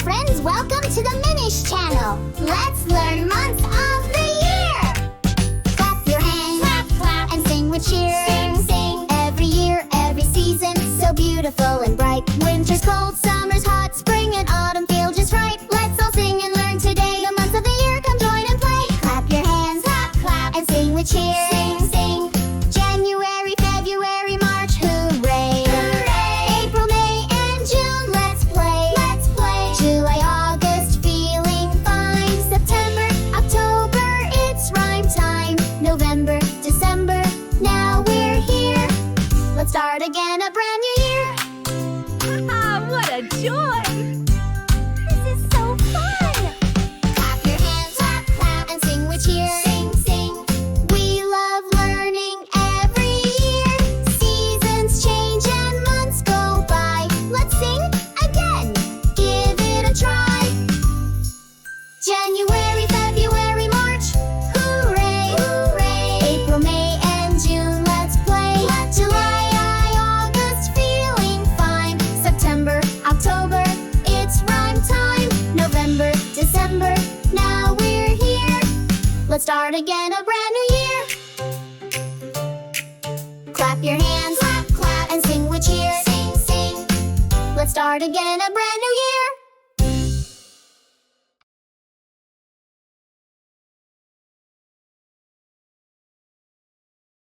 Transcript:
friends, welcome to the Minish channel. Let's learn months of the year. Clap your hands, clap, clap, and sing with cheer. Sing, sing. Every year, every season, so beautiful and bright. Winter's cold, summer's hot, spring and autumn feel just right. Let's all sing and learn today. The months of the year, come join and play. Clap your hands, clap, clap, and sing with cheer. Sing, sing. January, February, March, hooray! Hooray! April, May, and June, let's play. Let's play. July, August, feeling fine. September, October, it's rhyme time. November, December, now we're here. Let's start again a brand new year. Ah, what a joy! This is so fun! Clap your hands, clap, clap, and sing with cheer. Sing, sing. We love learning every year. Seasons change and months go by. Let's sing again. Give it a try. January, February, March, hooray! Hooray! April, May, and June, let's play. July, August, feeling fine. September, October, it's rhyme time. November, December, now we're here. Let's start again a brand new year. Clap your hands, clap, clap, and sing with cheer. Sing, sing. Let's start again a brand new year.